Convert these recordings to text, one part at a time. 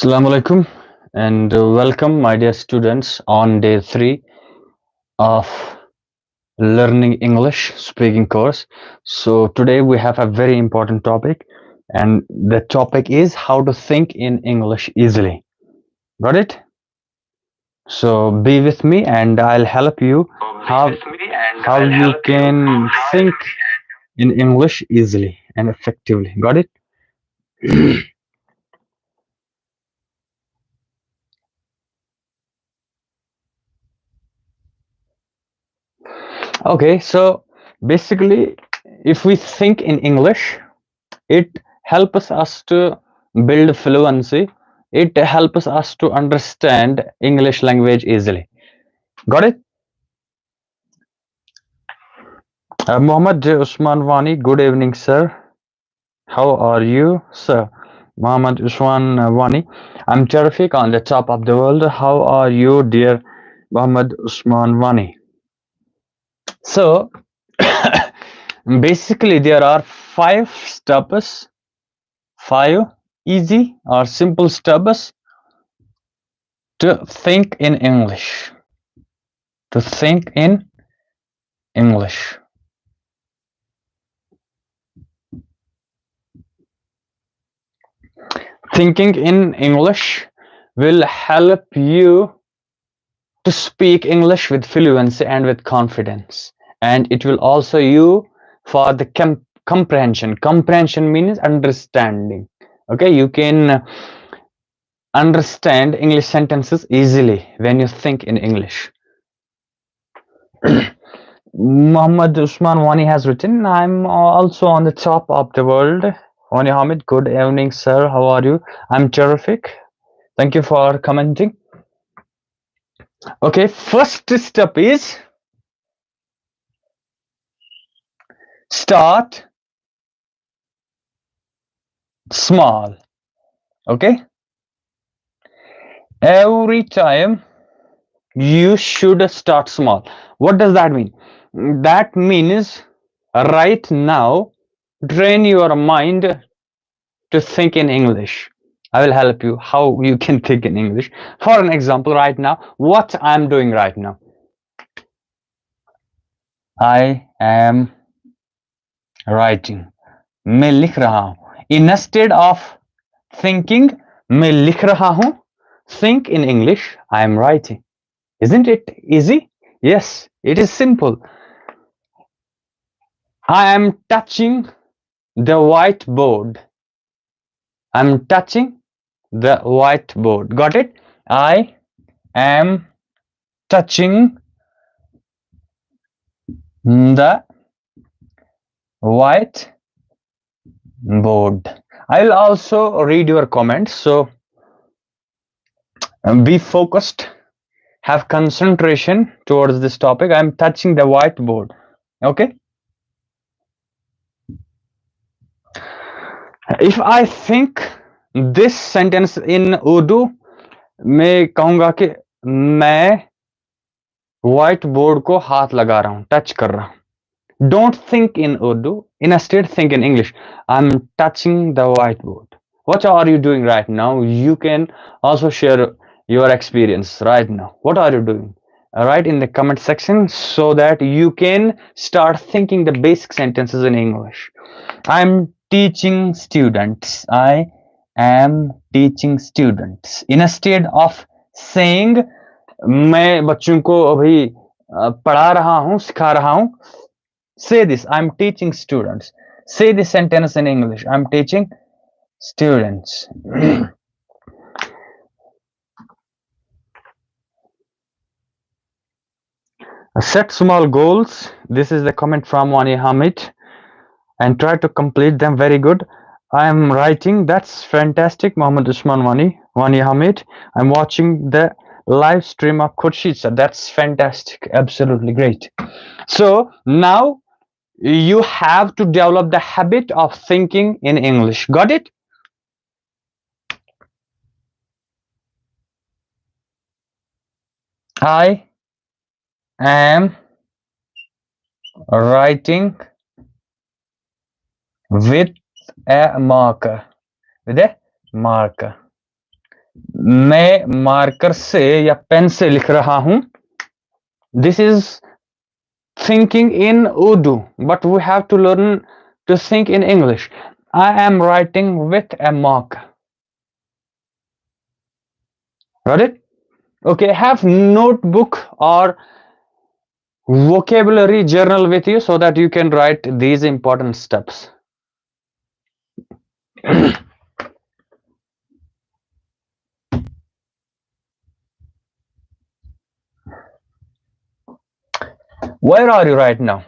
Assalamu alaikum and welcome, my dear students, on day 3 of Learning English speaking course. So, today we have a very important topic, and the topic is how to think in English easily. Got it? So, be with me and I'll help you how, how you can think in English easily and effectively. Got it? Okay, so basically, if we think in English, it helps us to build fluency. It helps us to understand English language easily. Got it? Muhammad Usman Wani, good evening, sir. How are you, sir? Muhammad Usman Wani, I'm terrific on the top of the world. How are you, dear Muhammad Usman Wani? So, basically, there are 5 steps, 5 easy or simple steps to think in English. To think in English. Thinking in English will help you to speak English with fluency and with confidence. And it will also you for the comprehension. Comprehension means understanding. Okay, you can understand English sentences easily when you think in English. Muhammad Usman Wani has written, I'm also on the top of the world. Wani Hamid, good evening, sir. How are you? I'm terrific. Thank you for commenting. Okay, first step is start small. Okay, every time you should start small. What does that mean? That means right now train your mind to think in English. I will help you how you can think in English. For an example, right now, what I'm doing right now. I am writing. मैं लिख रहा हूं. Instead of thinking, मैं लिख रहा हूं. Think in English, I am writing. Isn't it easy? Yes, it is simple. I am touching the whiteboard. I'm touching the whiteboard. Got it? I am touching the whiteboard. I will also read your comments. So be focused, have concentration towards this topic. I'm touching the whiteboard. Okay. If I think this sentence in Urdu, मैं कहूंगा कि मैं white board को हाथ लगा रहा हूं, touch कर रहा हूं. Don't think in Urdu. Instead, think in English. I'm touching the whiteboard. What are you doing right now? You can also share your experience right now. What are you doing? Write in the comment section so that you can start thinking the basic sentences in English. I'm teaching students. I am teaching students. Instead of saying मैं बच्चों को अभी पढ़ा रहा हूं, सिखा रहा हूं, say this, I'm teaching students. Say this sentence in English. I'm teaching students. Set small goals. This is the comment from Wani Hamid. And try to complete them. Very good. I am writing. That's fantastic, Muhammad Usman Wani Hamid. I'm watching the live stream of Khursheed, sir. That's fantastic. Absolutely great. So now you have to develop the habit of thinking in English. Got it? I am writing with a marker. With a marker. मैं marker से या pen से लिख रहा हूं. This is thinking in Urdu, but we have to learn to think in English. I am writing with a marker. Got it? Okay, have notebook or vocabulary journal with you so that you can write these important steps. Where are you right now?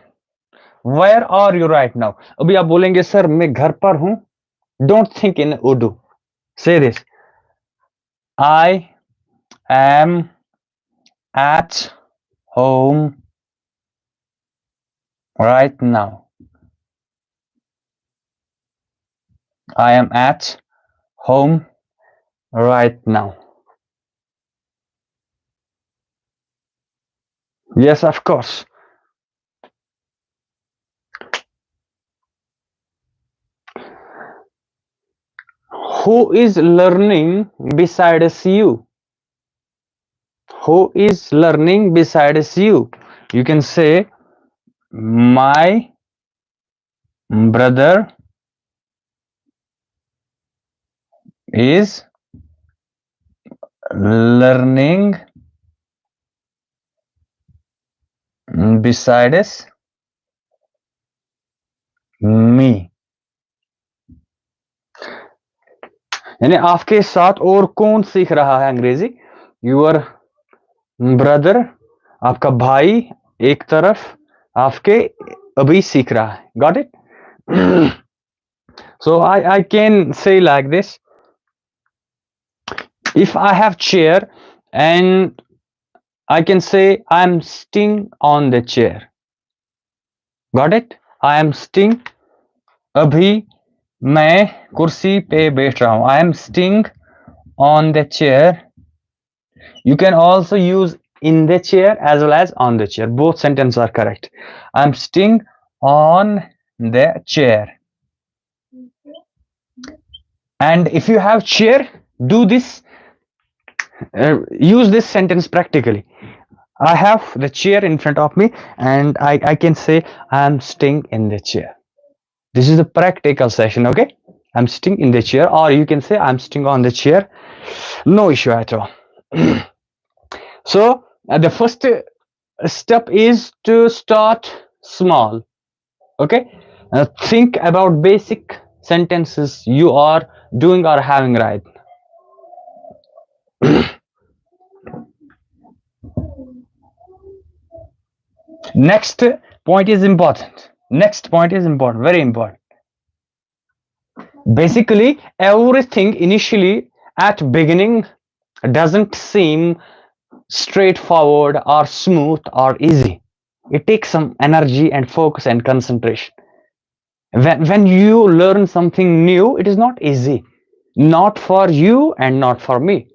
Where are you right now? अभी आप बोलेंगे sir मैं घर पर हूं. Don't think in Urdu. Say this. I am at home right now. I am at home right now. Yes, of course. Who is learning besides you? Who is learning besides you? You can say, my brother is learning besides me. यानी आपके साथ और कौन सीख रहा है अंग्रेजी? Your brother, आपका भाई एक तरफ आपके अभी सीख रहा है. Got it? So I can say like this. If I have chair and I can say I'm sitting on the chair. Got it? I am sitting. अभी मैं कुर्सी पे बैठ रहा हूं. I am sitting on the chair. You can also use in the chair as well as on the chair. Both sentences are correct. I'm sitting on the chair. And if you have chair, do this. Use this sentence practically. I have the chair in front of me and I can say I'm sitting in the chair. This is a practical session, okay? I'm sitting in the chair, or you can say I'm sitting on the chair. No issue at all. So the first step is to start small, okay? Think about basic sentences you are doing or having right. Next point is important. Next point is important, very important. Basically, everything initially at beginning doesn't seem straightforward or smooth or easy. It takes some energy and focus and concentration. When you learn something new, it is not easy. Not for you and not for me.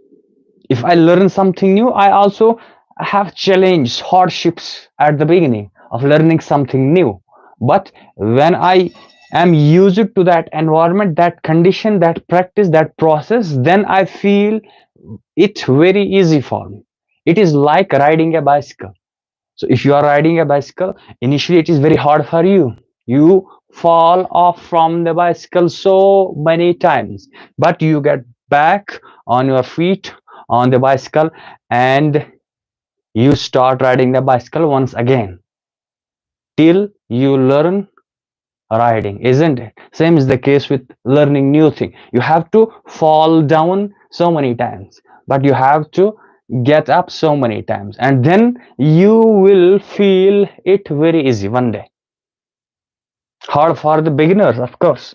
If I learn something new, I also have challenges, hardships at the beginning of learning something new. But when I am used to that environment, that condition, that practice, that process, then I feel it very easy for me. It is like riding a bicycle. So if you are riding a bicycle, initially it is very hard for you. You fall off from the bicycle so many times, but you get back on your feet on the bicycle and you start riding the bicycle once again till you learn riding, isn't it? Same is the case with learning new thing. You have to fall down so many times, but you have to get up so many times, and then you will feel it very easy one day. Hard for the beginners, of course.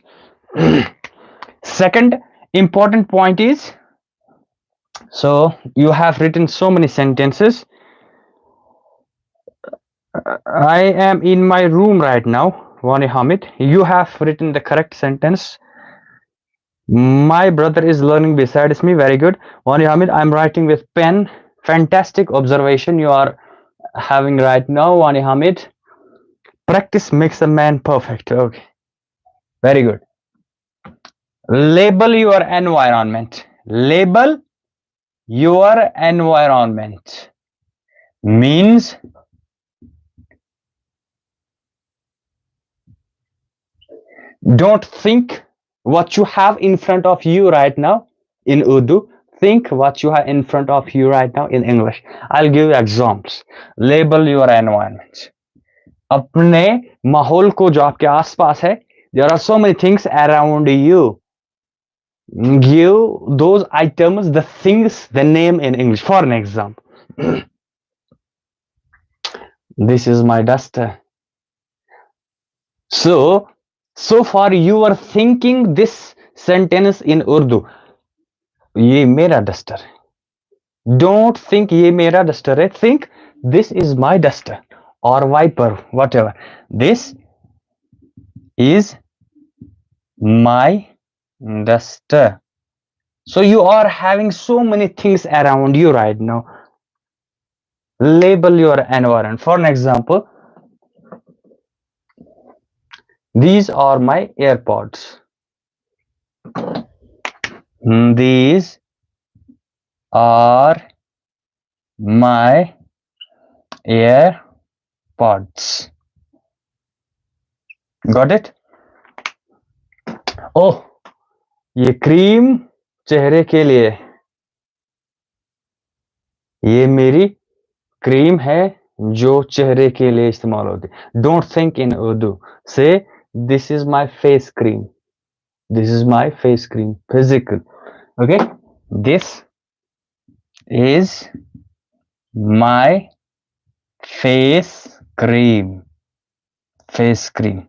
Second important point is, so you have written so many sentences. I am in my room right now, Wani Hamid. You have written the correct sentence. My brother is learning besides me. Very good. Wani Hamid, I'm writing with pen. Fantastic observation you are having right now, Wani Hamid. Practice makes a man perfect. Okay. Very good. Label your environment. Label your environment means don't think what you have in front of you right now in Urdu. Think what you have in front of you right now in English. I'll give you examples. Label your environment. अपने माहौल को जो आपके आसपास है, there are so many things around you. Give those items the things, the name in English. For an example, this is my duster. So far you are thinking this sentence in Urdu. ये मेरा duster है. Don't think ये मेरा duster है. Think this is my duster or wiper, whatever. This is my duster. So you are having so many things around you right now. Label your environment. For an example, these are my AirPods. These are my AirPods. Got it? Oh, ये cream चेहरे के लिए, ये मेरी cream है जो चेहरे के लिए इस्तेमाल होती है. Don't think in Urdu. Say this is my face cream. This is my face cream. Physical. Okay. This is my face cream. Face cream.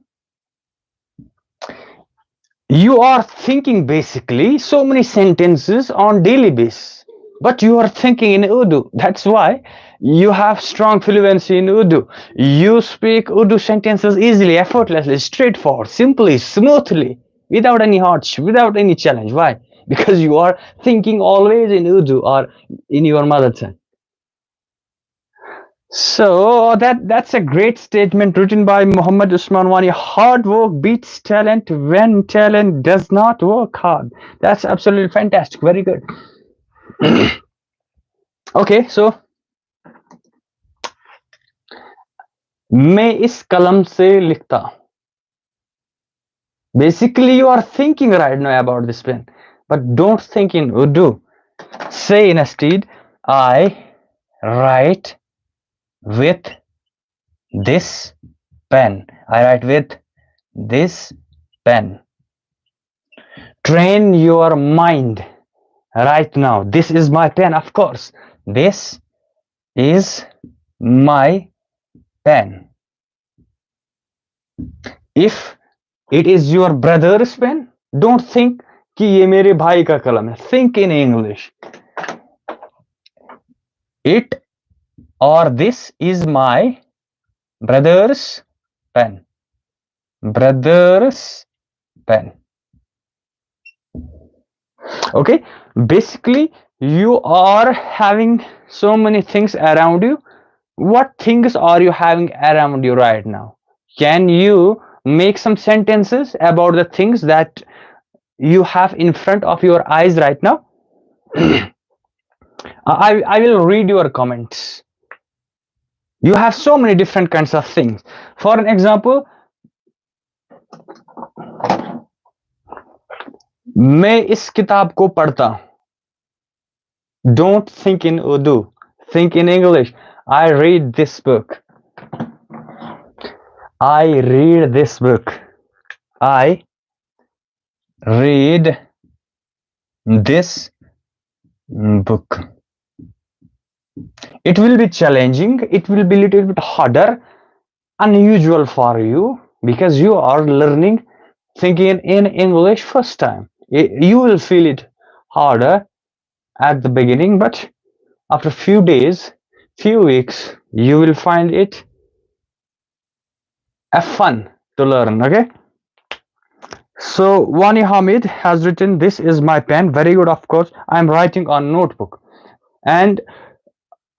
You are thinking basically so many sentences on daily basis, but you are thinking in Urdu. That's why you have strong fluency in Urdu. You speak Urdu sentences easily, effortlessly, straightforward, simply, smoothly, without any hardship, without any challenge. Why? Because you are thinking always in Urdu or in your mother tongue. So that's a great statement written by Muhammad Usman Wani. Hard work beats talent when talent does not work hard. That's absolutely fantastic. Very good. Okay, so मैं इस कलम से लिखता हूं. Basically, you are thinking right now about this pen, but don't think in Urdu. Say instead, I write with this pen. I write with this pen. Train your mind right now. This is my pen, of course. This is my pen. If it is your brother's pen, don't think कि ये मेरे भाई का कलम है. Think in English. It or this is my brother's pen. Brother's pen. Okay, basically you are having so many things around you. What things are you having around you right now? Can you make some sentences about the things that you have in front of your eyes right now? I will read your comments. You have so many different kinds of things. For an example, मैं इस किताब को पढ़ता हूं. Don't think in Urdu. Think in English. I read this book. I read this book. I read this book. It will be challenging. It will be a little bit harder, unusual for you because you are learning thinking in English first time. You will feel it harder at the beginning, but after few days, few weeks, you will find it a fun to learn. Okay. So Wani Hamid has written, this is my pen. Very good, of course. I'm writing on notebook. And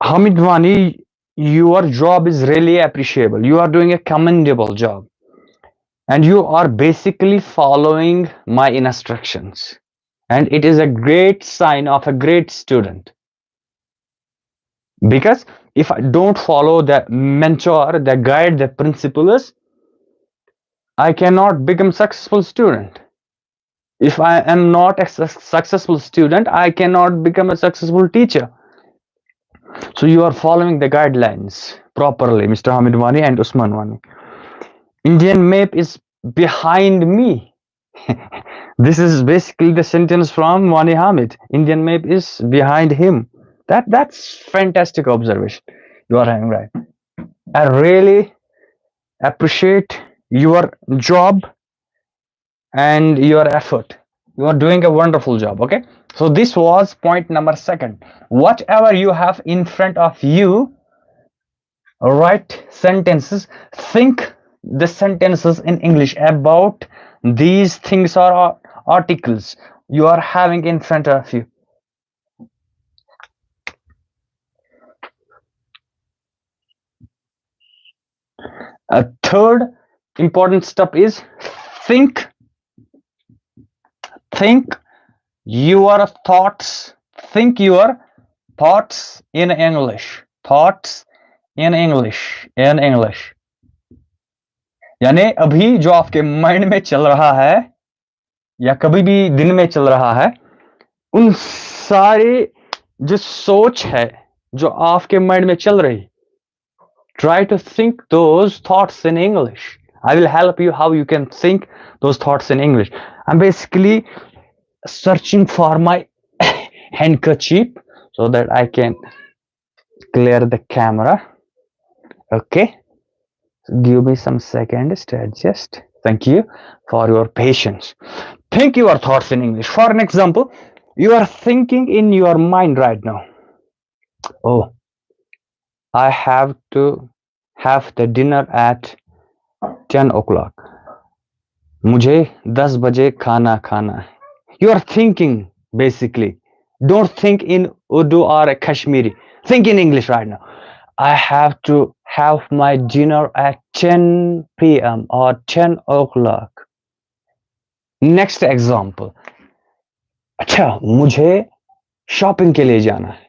Hamid Wani, your job is really appreciable. You are doing a commendable job. And you are basically following my instructions. And it is a great sign of a great student. Because if I don't follow the mentor, the guide, the principles, I cannot become successful student. If I am not a successful student, I cannot become a successful teacher. So you are following the guidelines properly, Mr. Hamid Wani and Usman Wani. Indian map is behind me. This is basically the sentence from Wani Hamid. Indian map is behind him. That's fantastic observation. You are having right. I really appreciate your job and your effort. You are doing a wonderful job. Okay. So this was point number second. Whatever you have in front of you, write sentences. Think the sentences in English about these things or articles you are having in front of you. A third important step is think your thoughts. Think your thoughts in English. Thoughts in English. यानी अभी जो आपके mind में चल रहा है या कभी भी दिन में चल रहा है, उन सारे जो सोच है जो आपके माइंड में चल रही, try to think those thoughts in English. I will help you how you can think those thoughts in English. I'm basically searching for my handkerchief so that I can clear the camera. Okay, give me some seconds to adjust. Thank you for your patience. Think your thoughts in English. For an example, you are thinking in your mind right now, oh, I have to have the dinner at 10 o'clock. मुझे 10 बजे खाना खाना है. You are thinking basically. Don't think in Urdu or Kashmiri. Think in English right now. I have to have my dinner at 10 p.m. or 10 o'clock. Next example. अच्छा, मुझे shopping के लिए जाना है.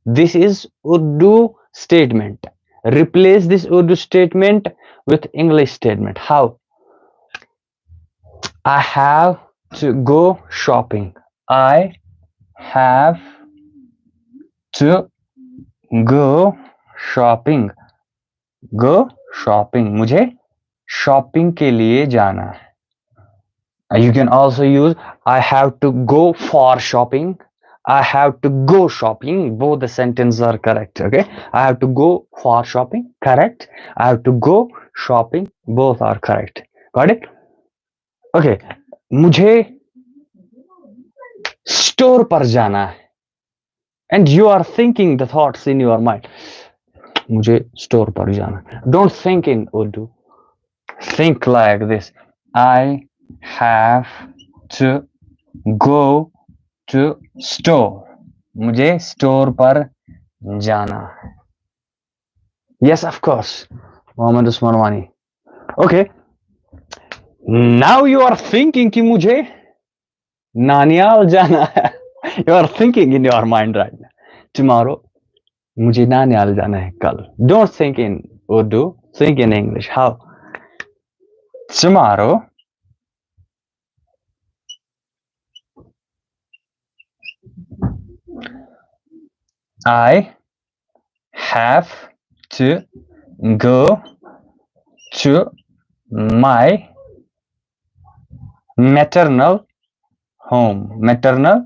This is Urdu statement. Replace this Urdu statement with English statement. How? I have to go shopping. I have to go shopping. Go shopping. मुझे shopping के लिए जाना है. You can also use I have to go for shopping. I have to go shopping. Both the sentences are correct. Okay. I have to go for shopping. Correct. I have to go shopping. Both are correct. Got it? Okay. मुझे store पर जाना है. And you are thinking the thoughts in your mind. मुझे store पर जाना है. Don't think in Urdu. Think like this. I have to go to store. मुझे store पर जाना है. Yes, of course. Mohammad Usman वानी. Okay. Now you are thinking कि मुझे नानियाल जाना है. You are thinking in your mind right now. Tomorrow, मुझे नानियाल जाना है कल. Don't think in Urdu. Think in English. How? Tomorrow, I have to go to my maternal home. Maternal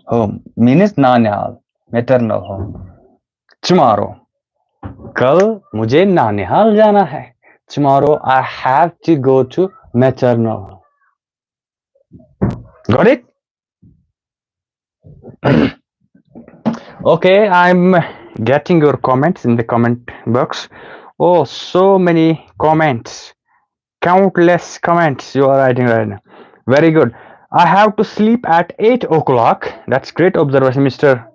home means नानिहाल. Maternal home. Tomorrow, कल मुझे नानिहाल जाना है. Tomorrow I have to go to maternal home. Got it? Okay, I'm getting your comments in the comment box. Oh, so many comments. Countless comments you are writing right now. Very good. I have to sleep at 8 o'clock. That's great observation, Mr.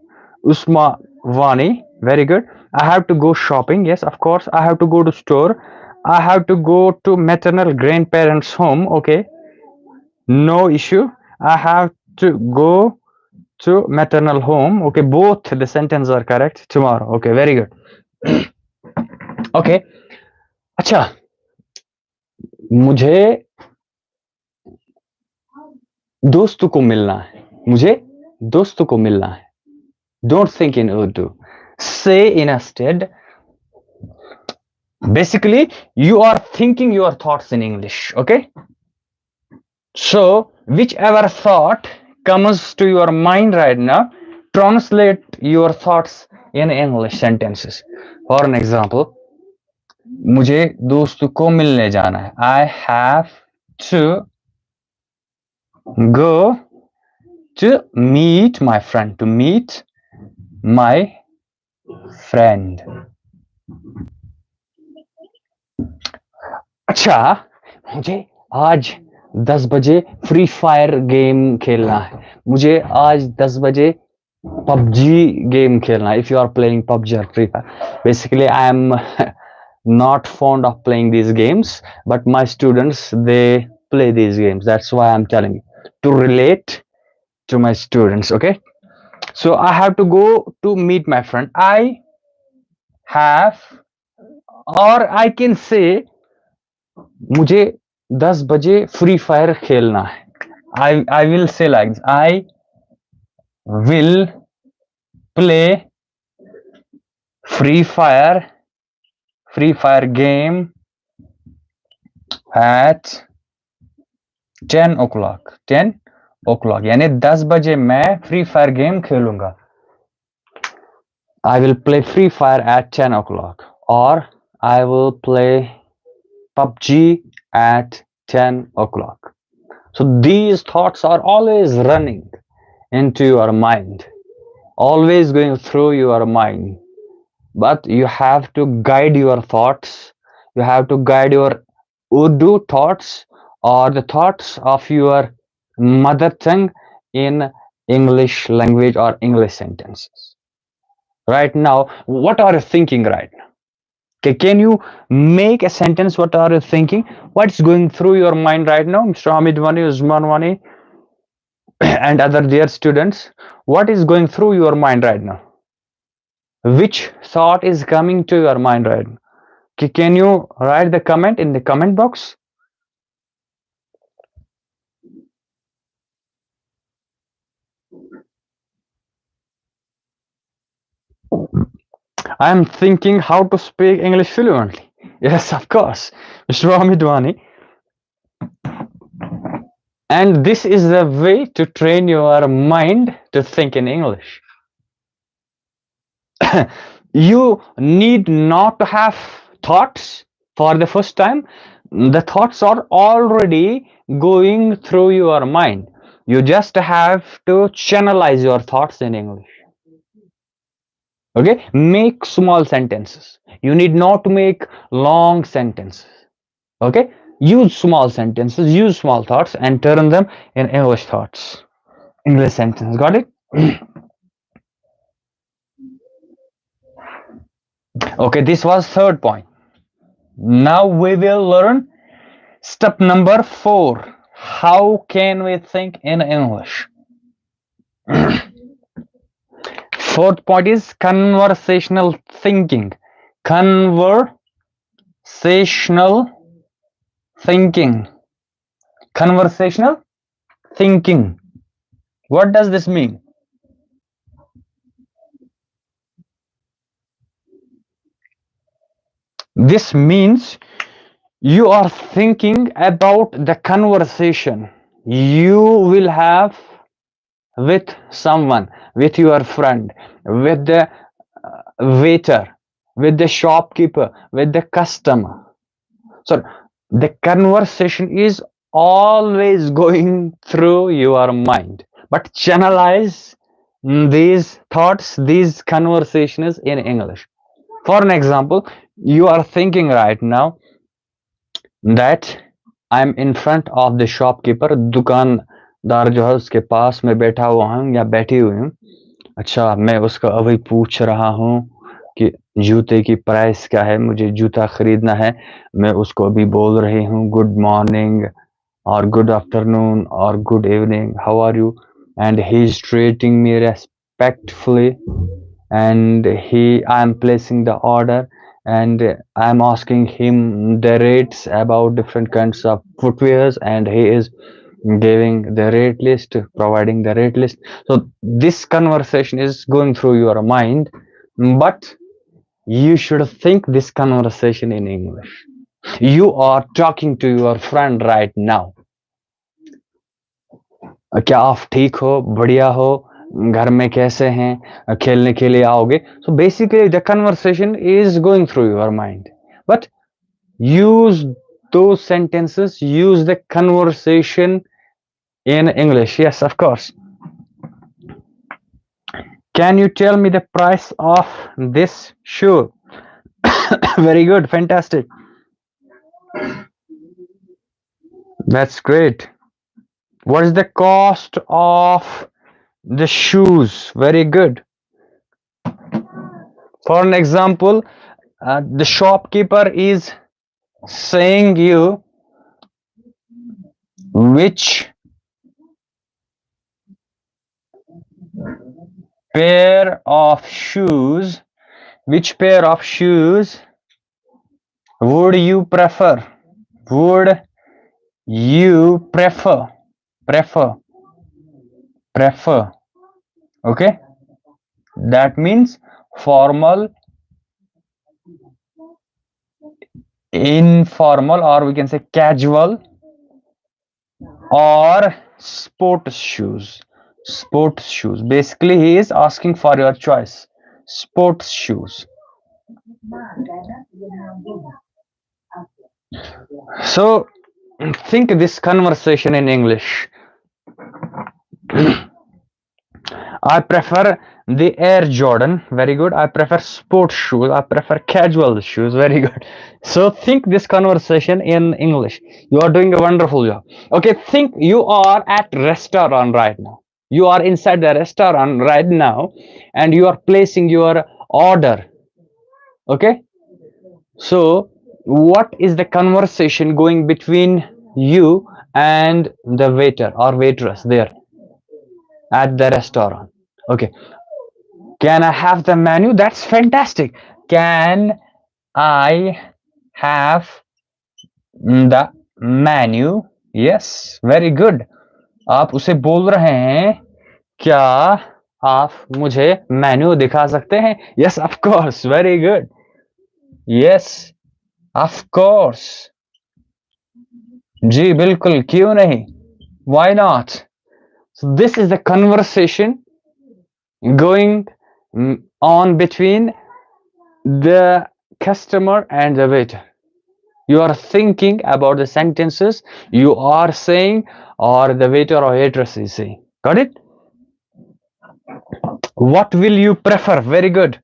Usma Vani. Very good. I have to go shopping. Yes, of course. I have to go to store. I have to go to maternal grandparents' home. Okay. No issue. I have to go to maternal home. Okay, both the sentences are correct. Tomorrow. Okay, very good. Okay. अच्छा, मुझे दोस्तों को मिलना है. मुझे दोस्तों को मिलना है. Don't think in Urdu. Say instead. Basically, you are thinking your thoughts in English. Okay. So, whichever thought comes to your mind right now, translate your thoughts in English sentences. For an example, मुझे दोस्त को मिलने जाना है. I have to go to meet my friend. To meet my friend. अच्छा, मुझे आज 10 बजे फ्री फायर गेम खेलना है. मुझे आज 10 बजे पबजी गेम खेलना है. If you are playing PUBG or Free Fire, basically I am not fond of playing these games, but my students, they play these games. That's why I'm telling you to relate to my students. Okay, so I have to go to meet my friend. I have, or I can say, मुझे 10 बजे free fire खेलना है. I will say like this. I will play free fire game at 10 o'clock. 10 o'clock यानी 10 बजे मैं free fire game खेलूंगा. I will play free fire at 10 o'clock, or I will play PUBG at 10 o'clock. So these thoughts are always running into your mind, always going through your mind. But you have to guide your thoughts. You have to guide your Urdu thoughts or the thoughts of your mother tongue in English language or English sentences. Right now, what are you thinking right now? Okay, can you make a sentence? What are you thinking? What's going through your mind right now, Mr. Hamid Wani, Usman Wani, and other dear students? What is going through your mind right now? Which thought is coming to your mind right now? Okay, can you write the comment in the comment box? I am thinking how to speak English fluently. Yes, of course, Mr. Hamid Wani. And this is the way to train your mind to think in English. You need not to have thoughts for the first time. The thoughts are already going through your mind. You just have to channelize your thoughts in English. Okay, make small sentences. You need not to make long sentences. Okay, use small sentences, use small thoughts, and turn them in English thoughts, English sentence. Got it? Okay, this was third point. Now we will learn step number 4. How can we think in English? Fourth point is conversational thinking. Conversational thinking. Conversational thinking. What does this mean? This means you are thinking about the conversation you will have with someone, with your friend, with the waiter, with the shopkeeper, with the customer. So the conversation is always going through your mind, but channelize these thoughts, these conversations in English. For an example, you are thinking right now that I'm in front of the shopkeeper. दुकानदार जो है उसके पास मैं बैठा हुआ हूँ या बैठी हुई हूँ. अच्छा, मैं उसका अभी पूछ रहा हूँ कि जूते की प्राइस क्या है, मुझे जूता खरीदना है. मैं उसको अभी बोल रही हूँ गुड मॉर्निंग और गुड आफ्टरनून और good evening, how are you. and he's treating me respectfully, and I'm placing the order, and I'm asking him the rates about different kinds of footwears, and he is giving the rate list, providing the rate list. So this conversation is going through your mind, but you should think this conversation in English. You are talking to your friend right now. क्या आप ठीक हो, बढ़िया हो, घर में कैसे हैं, खेलने के लिए आओगे? So basically the conversation is going through your mind, but use those sentences, use the conversation in English. Yes, of course. Can you tell me the price of this shoe? Very good, fantastic. That's great. What is the cost of the shoes? Very good. For an example, the shopkeeper is saying you which pair of shoes would you prefer? Would you prefer? Okay, that means formal, informal, or we can say casual, or sports shoes. Basically he is asking for your choice. Sports shoes. So think this conversation in English. I prefer the Air Jordan. Very good. I prefer sports shoes. I prefer casual shoes. Very good. So think this conversation in English. You are doing a wonderful job. Okay, think you are at restaurant right now. You are inside the restaurant right now, and you are placing your order. Okay. So what is the conversation going between you and the waiter or waitress there at the restaurant? Okay. Can I have the menu? That's fantastic. Can I have the menu? Yes, very good. आप उसे बोल रहे हैं, क्या आप मुझे menu दिखा सकते हैं? Yes, of course. Very good. Yes, of course. जी बिल्कुल, क्यों नहीं? Why not? So this is the conversation going on between the customer and the waiter. You are thinking about the sentences you are saying, or the waiter or waitress is saying. Got it? What will you prefer? Very good.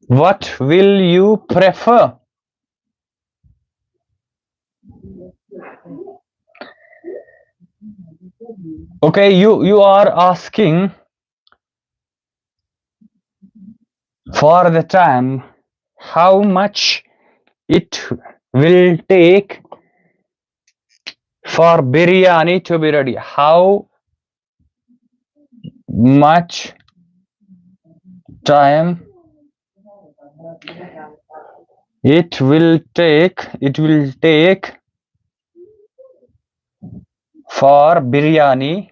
What will you prefer? Okay, you are asking for the time, how much it will take for biryani to be ready. How much time it will take for biryani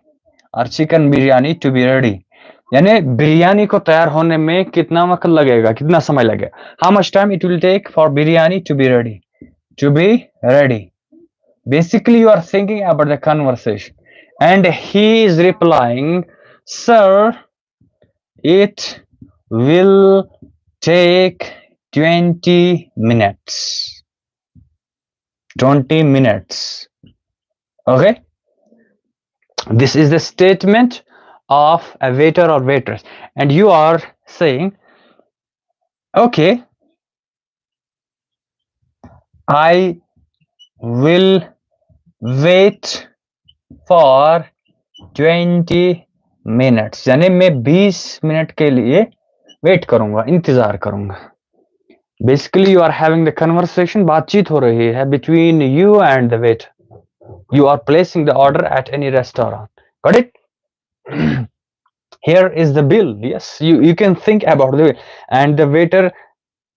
or chicken biryani to be ready. यानी बिरयानी को तैयार होने में कितना वक्त लगेगा, कितना समय लगेगा? How much time it will take for biryani to be ready? Basically you are thinking about the conversation, and he is replying, sir, it will take 20 minutes. 20 minutes. Okay, this is the statement of a waiter or waitress, and you are saying, okay, I will wait for 20 minutes. यानी मैं 20 minute के लिए wait करूंगा, इंतजार करूंगा. Basically you are having the conversation, बातचीत हो रही है between you and the waiter. You are placing the order at any restaurant. Got it? Here is the bill. Yes, you can think about the bill, and the waiter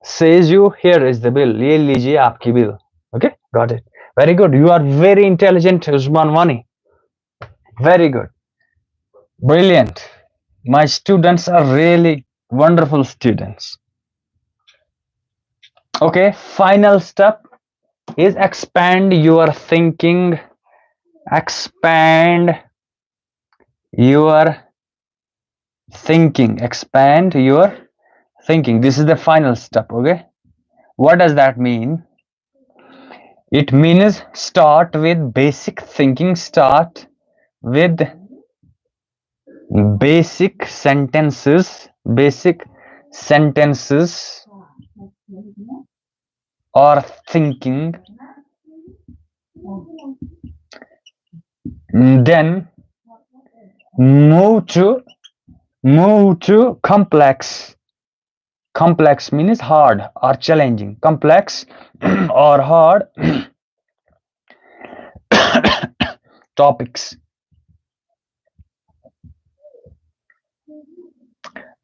says you, here is the bill. ये लीजिए आपकी bill. Okay, got it. Very good. You are very intelligent, Usman Wani. Very good. Brilliant. My students are really wonderful students. Okay, final step is expand your thinking. Expand your thinking. Expand your thinking. This is the final step. Okay, what does that mean? It means start with basic thinking. Start with basic sentences. Basic sentences or thinking. Then move to complex. Complex means hard or challenging. Complex or hard topics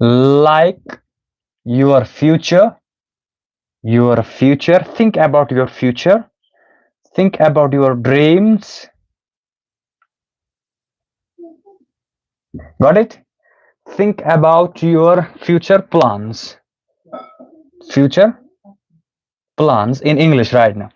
like your future. Think about your future. Think about your dreams. Got it? Think about your future plans. Future plans in English right now.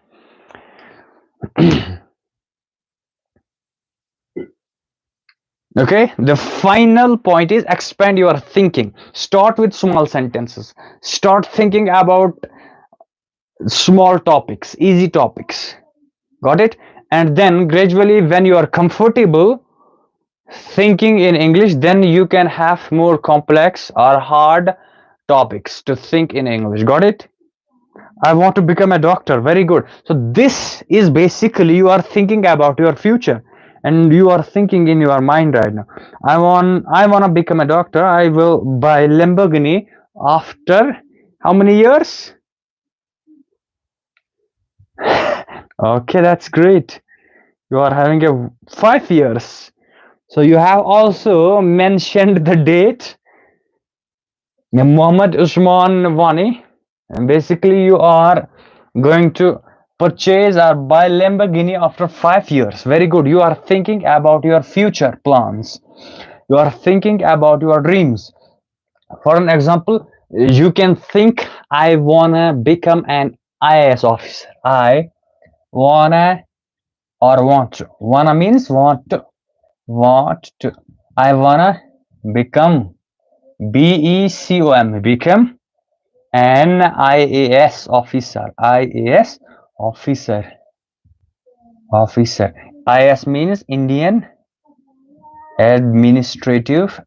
Okay, the final point is expand your thinking. Start with small sentences. Start thinking about small topics, easy topics. Got it? And then gradually, when you are comfortable thinking in English, then you can have more complex or hard topics to think in English. Got it? I want to become a doctor. Very good. So this is basically you are thinking about your future, and you are thinking in your mind right now. I want to become a doctor. I will buy Lamborghini after how many years? Okay, that's great. You are having a 5 years. So you have also mentioned the date, Muhammad Usman Wani, and basically you are going to purchase or buy Lamborghini after 5 years. Very good. You are thinking about your future plans. You are thinking about your dreams. For an example, you can think, I wanna become an IAS officer. I wanna or want to. Wanna means want to. Want to. I wanna become BECOM. Become an IAS officer. IAS officer. Officer. IAS means Indian Administrative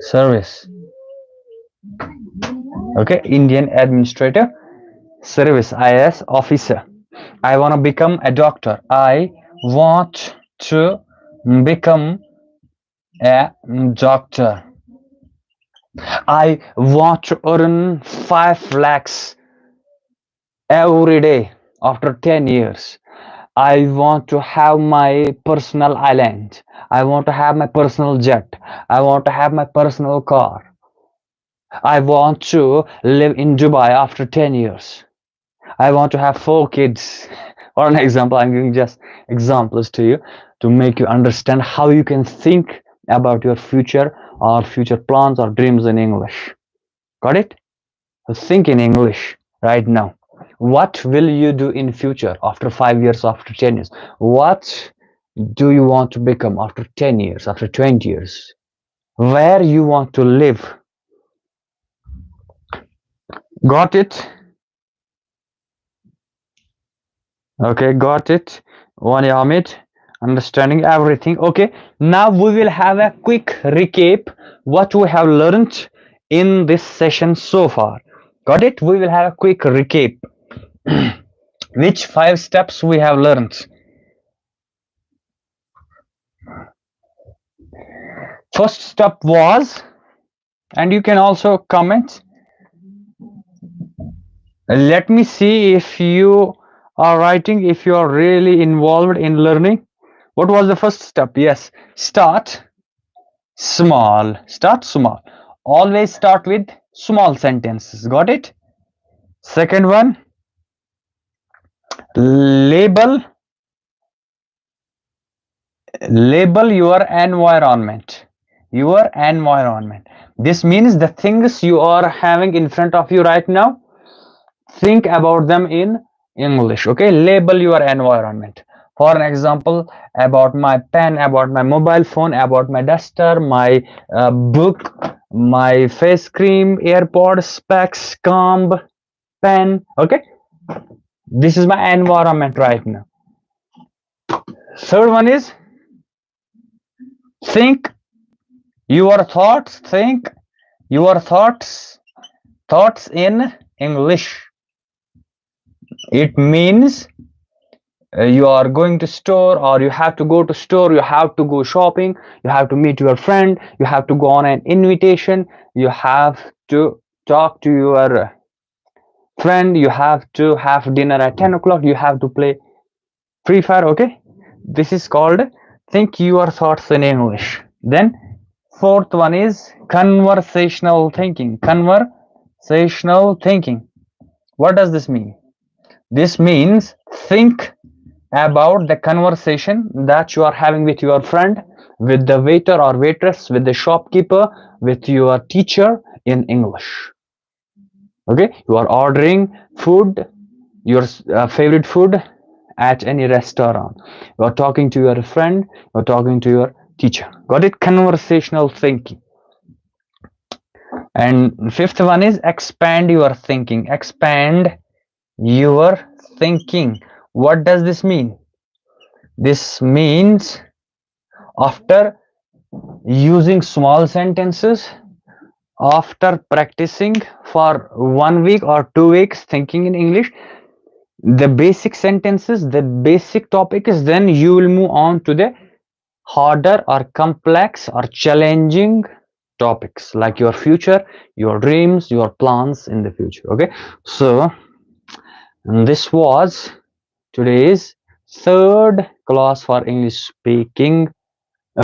Service. Okay, Indian Administrative Service, IAS officer. I want to become a doctor. I want to become a doctor. I want to earn 5 lakhs every day after 10 years. I want to have my personal island. I want to have my personal jet. I want to have my personal car. I want to live in Dubai after 10 years. I want to have 4 kids. For an example, I'm giving just examples to you to make you understand how you can think about your future or future plans or dreams in English. Got it? So think in English right now. What will you do in future after 5 years, after 10 years? What do you want to become after 10 years, after 20 years? Where you want to live? Got it? Okay, got it. Wani Hamid, understanding everything. Okay, now we will have a quick recap what we have learned in this session so far. Got it? We will have a quick recap. Which 5 steps we have learned? First step was, and you can also comment. Let me see if you or writing, if you are really involved in learning, what was the first step? Yes, start small. Start small. Always start with small sentences. Got it? Second one, label label your environment. Your environment. This means the things you are having in front of you right now, think about them in English. Okay, label your environment. For an example, about my pen, about my mobile phone, about my duster, my book, my face cream, AirPods, specs, comb, pen. Okay, this is my environment right now. Third one is think your thoughts. Think your thoughts in English. It means you are going to store, or you have to go to store, you have to go shopping, you have to meet your friend, you have to go on an invitation, you have to talk to your friend, you have to have dinner at 10 o'clock, you have to play free fire. Okay, this is called think your thoughts in English. Then fourth one is conversational thinking. Conversational thinking, what does this mean? This means think about the conversation that you are having with your friend, with the waiter or waitress, with the shopkeeper, with your teacher in English. Okay, you are ordering food, your favorite food at any restaurant. You are talking to your friend, you are talking to your teacher. Got it? Conversational thinking. And fifth one is expand your thinking. Expand your thinking. What does this mean? This means after using small sentences, after practicing for 1 week or 2 weeks thinking in English, the basic sentences, the basic topics, then you will move on to the harder or complex or challenging topics like your future, your dreams, your plans in the future. Okay, so this was today's third class for English speaking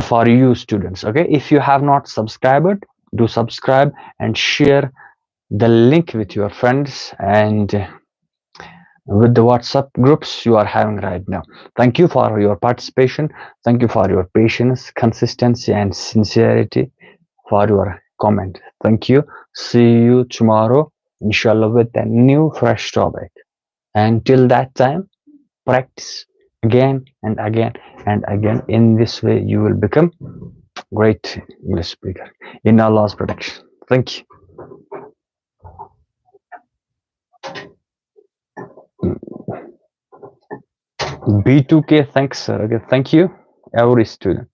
for you students. Okay, if you have not subscribed, do subscribe and share the link with your friends and with the WhatsApp groups you are having right now. Thank you for your participation. Thank you for your patience, consistency, and sincerity, for your comment. Thank you. See you tomorrow, inshallah, with a new fresh topic. Until that time, practice again and again and again. In this way, you will become great English speaker in Allah's protection. Thank you. B2K, thanks, sir. Okay, thank you, every student.